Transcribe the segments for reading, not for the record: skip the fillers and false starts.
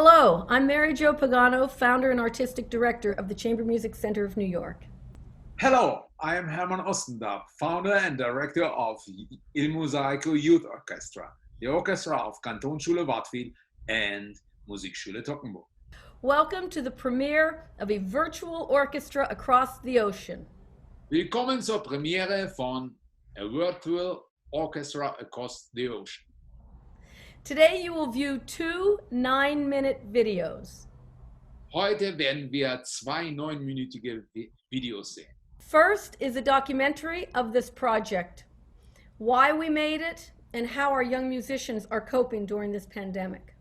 Hello, I'm Mary Jo Pagano, founder and artistic director of the Chamber Music Center of New York. Hello, I am Hermann Ostendorf, founder and director of Il Mosaico Youth Orchestra, the orchestra of Kantonsschule Watwill and Musikschule Toggenburg. Welcome to the premiere of a virtual orchestra across the ocean. Willkommen zur Premiere von A Virtual Orchestra Across the Ocean. Today you will view two 9-minute videos. Heute werden wir zwei 9-minütige Videos sehen. First is a documentary of this project, why we made it, and how our young musicians are coping during this pandemic.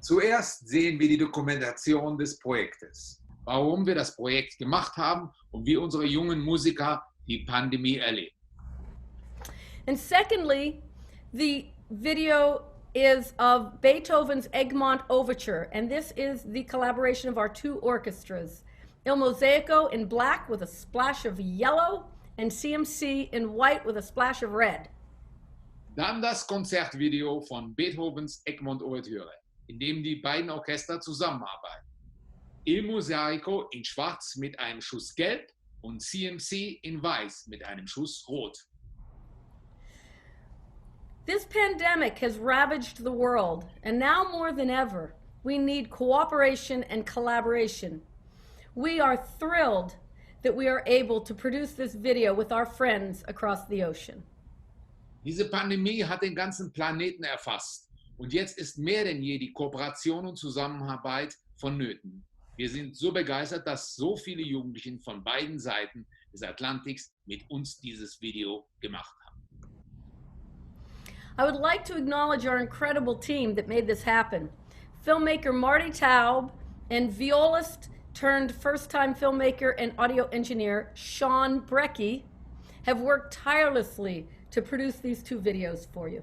Zuerst sehen wir die Dokumentation des Projektes, warum wir das Projekt gemacht haben und wie unsere jungen Musiker die Pandemie erleben. And secondly, the video is of Beethoven's Egmont Overture, and this is the collaboration of our two orchestras, Il Mosaico in black with a splash of yellow and CMC in white with a splash of red. Dann das Konzertvideo von Beethovens Egmont Overture, in dem die beiden Orchester zusammenarbeiten. Il Mosaico in schwarz mit einem Schuss gelb und CMC in weiß mit einem Schuss rot. This pandemic has ravaged the world, and now more than ever, we need cooperation and collaboration. We are thrilled that we are able to produce this video with our friends across the ocean. Diese Pandemie hat den ganzen Planeten erfasst und jetzt ist mehr denn je die Kooperation und Zusammenarbeit vonnöten. Wir sind so begeistert, dass so viele Jugendliche von beiden Seiten des Atlantiks mit uns dieses Video gemacht haben. I would like to acknowledge our incredible team that made this happen. Filmmaker Marty Taub and violist turned first-time filmmaker and audio engineer Sean Brecky have worked tirelessly to produce these two videos for you.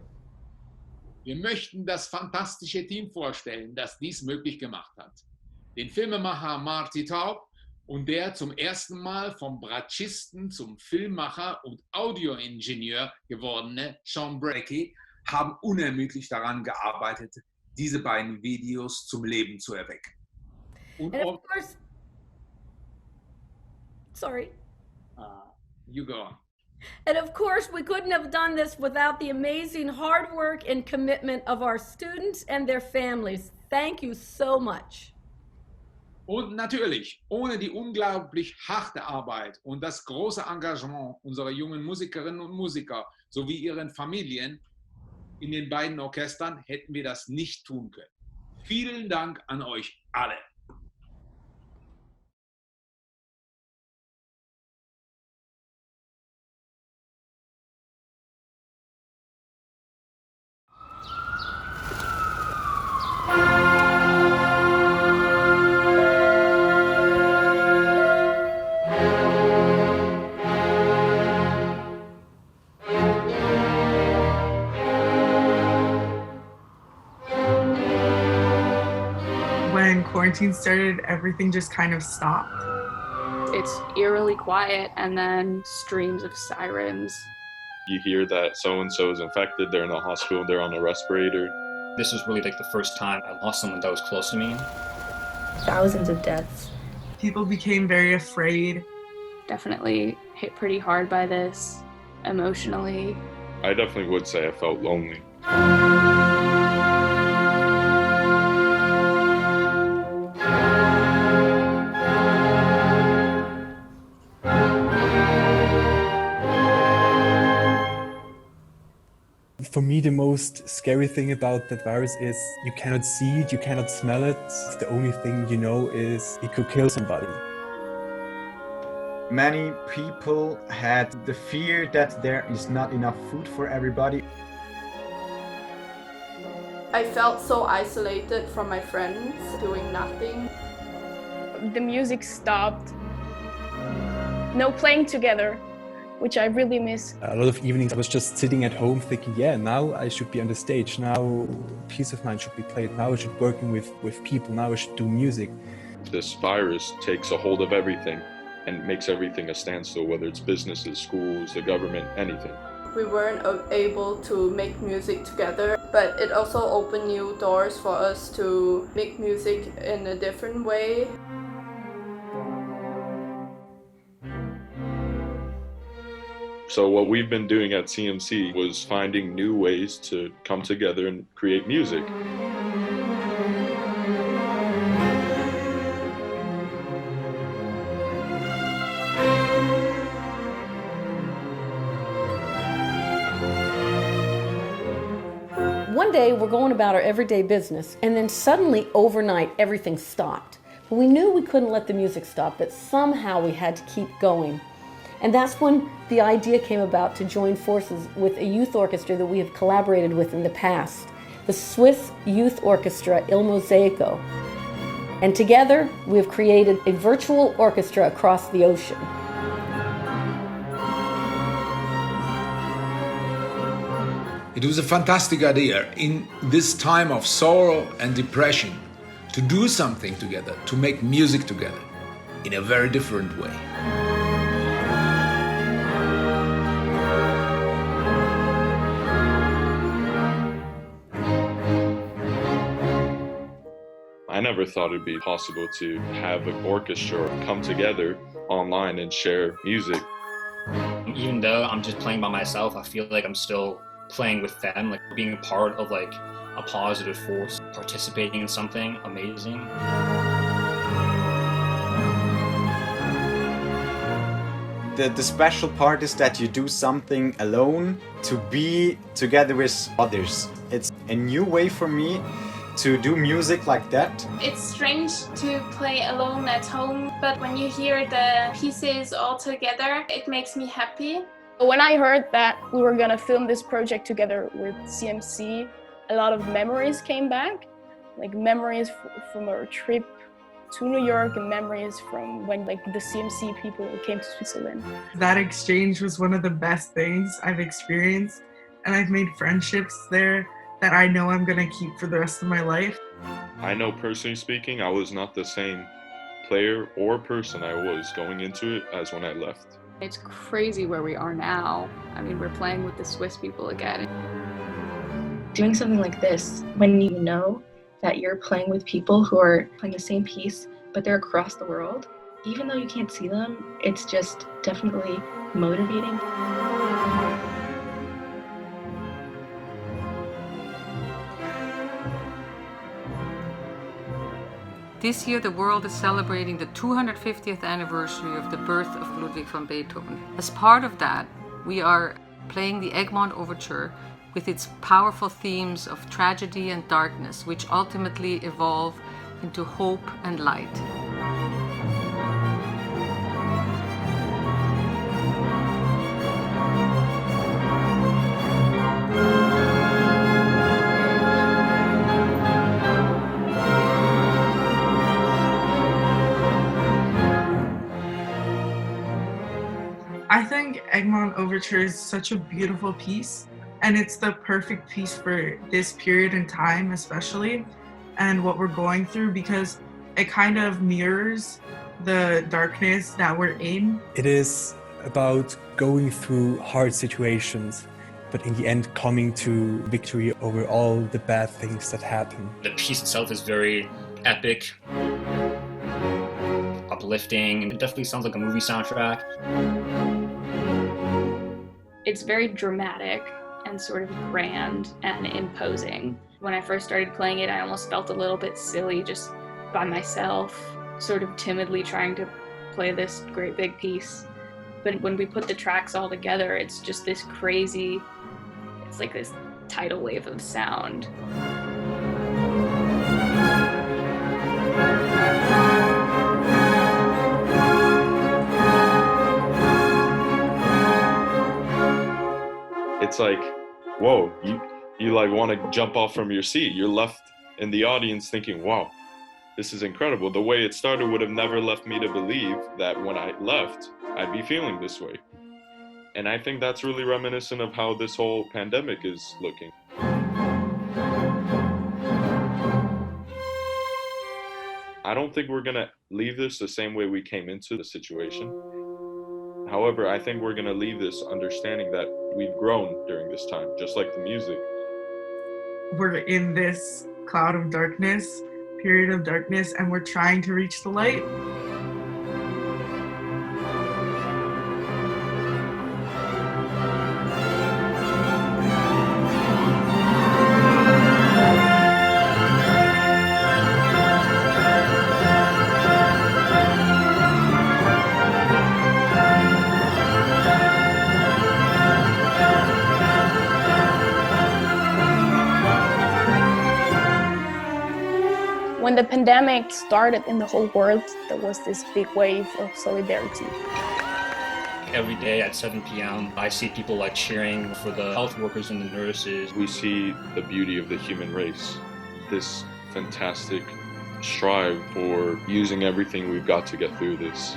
Wir möchten das fantastische Team vorstellen, das dies möglich gemacht hat. Den Filmemacher Marty Taub und der zum ersten Mal vom Bratschisten zum Filmemacher und Audioingenieur gewordene Sean Brecky haben unermüdlich daran gearbeitet, diese beiden Videos zum Leben zu erwecken. Und And of course, sorry. You go on. And of course, we couldn't have done this without the amazing hard work and commitment of our students and their families. Thank you so much. Und natürlich, ohne die unglaublich harte Arbeit und das große Engagement unserer jungen Musikerinnen und Musiker sowie ihren Familien in den beiden Orchestern hätten wir das nicht tun können. Vielen Dank an euch alle. When quarantine started, everything just kind of stopped. It's eerily quiet, and then streams of sirens. You hear that so-and-so is infected, they're in the hospital, they're on a respirator. This was really like the first time I lost someone that was close to me. Thousands of deaths. People became very afraid. Definitely hit pretty hard by this emotionally. I definitely would say I felt lonely. For me, the most scary thing about that virus is you cannot see it, you cannot smell it. The only thing you know is it could kill somebody. Many people had the fear that there is not enough food for everybody. I felt so isolated from my friends, doing nothing. The music stopped. No playing together, which I really miss. A lot of evenings I was just sitting at home thinking, yeah, now I should be on the stage. Now Peace of Mind should be played. Now I should be working with people. Now I should do music. This virus takes a hold of everything and makes everything a standstill, whether it's businesses, schools, the government, anything. We weren't able to make music together. but it also opened new doors for us to make music in a different way. So what we've been doing at CMC was finding new ways to come together and create music. One day we're going about our everyday business, and then suddenly overnight everything stopped. But we knew we couldn't let the music stop, that somehow we had to keep going. And that's when the idea came about to join forces with a youth orchestra that we have collaborated with in the past, the Swiss Youth Orchestra mosaico. And together we have created a virtual orchestra across the ocean. It was a fantastic idea in this time of sorrow and depression to do something together, to make music together in a very different way. I never thought it'd be possible to have an orchestra come together online and share music. Even though I'm just playing by myself, I feel like I'm still playing with them, like being a part of like a positive force, participating in something amazing. The special part is that you do something alone to be together with others. It's a new way for me to do music like that. It's strange to play alone at home, but when you hear the pieces all together, it makes me happy. When I heard that we were gonna film this project together with CMC, a lot of memories came back, like memories from our trip to New York and memories from when like the CMC people came to Switzerland. That exchange was one of the best things I've experienced, and I've made friendships there that I know I'm gonna keep for the rest of my life. I know personally speaking, I was not the same player or person I was going into it as when I left. It's crazy where we are now. I mean, we're playing with the Swiss people again. Doing something like this, when you know that you're playing with people who are playing the same piece, but they're across the world, even though you can't see them, it's just definitely motivating. This year the world is celebrating the 250th anniversary of the birth of Ludwig van Beethoven. As part of that, we are playing the Egmont Overture with its powerful themes of tragedy and darkness, which ultimately evolve into hope and light. I think Egmont Overture is such a beautiful piece, and it's the perfect piece for this period in time especially, and what we're going through, because it kind of mirrors the darkness that we're in. It is about going through hard situations, but in the end coming to victory over all the bad things that happen. The piece itself is very epic, uplifting, and it definitely sounds like a movie soundtrack. It's very dramatic and sort of grand and imposing. When I first started playing it, I almost felt a little bit silly just by myself, sort of timidly trying to play this great big piece. But when we put the tracks all together, it's just this crazy, it's like this tidal wave of sound. It's like, whoa, you like want to jump off from your seat. You're left in the audience thinking, wow, this is incredible. The way it started would have never left me to believe that when I left, I'd be feeling this way. And I think that's really reminiscent of how this whole pandemic is looking. I don't think we're gonna leave this the same way we came into the situation. However, I think we're gonna leave this understanding that we've grown during this time, just like the music. we're in this cloud of darkness, period of darkness, and we're trying to reach the light. When the pandemic started in the whole world, there was this big wave of solidarity. Every day at 7 p.m., I see people like cheering for the health workers and the nurses. We see the beauty of the human race, this fantastic strive for using everything we've got to get through this.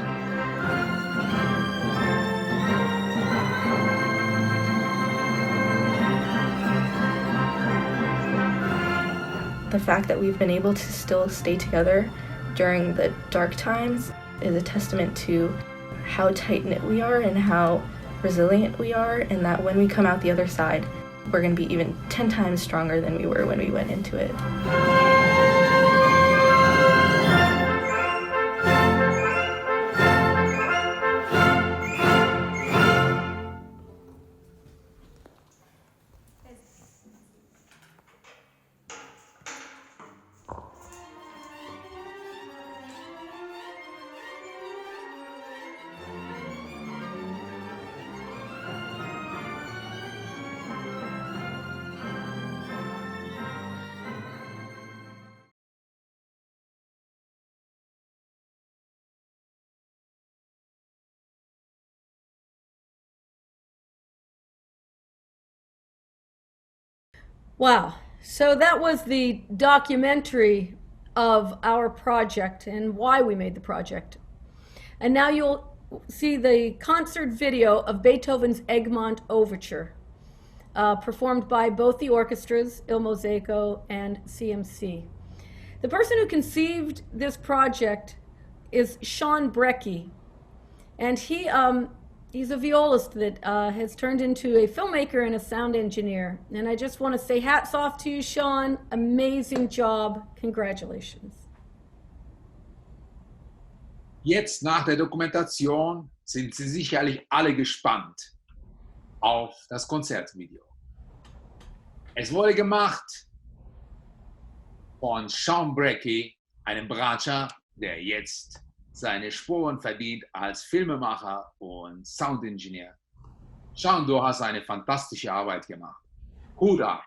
The fact that we've been able to still stay together during the dark times is a testament to how tight-knit we are and how resilient we are, and that when we come out the other side, we're going to be even 10 times stronger than we were when we went into it. Wow. So that was the documentary of our project and why we made the project. And now you'll see the concert video of Beethoven's Egmont Overture, performed by both the orchestras, Il Mosaico and CMC. The person who conceived this project is Sean Brecky, and he's a violist that has turned into a filmmaker and a sound engineer. And I just want to say hats off to you, Sean. Amazing job. Congratulations. Jetzt nach der Dokumentation sind Sie sicherlich alle gespannt auf das Konzertvideo. Es wurde gemacht von Sean Brecky, einem Bratscher, der jetzt seine Spuren verdient als Filmemacher und Soundingenieur. Sean, du hast eine fantastische Arbeit gemacht. Hut ab.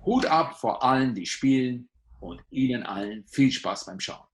Hut ab vor allen, die spielen, und Ihnen allen viel Spaß beim Schauen.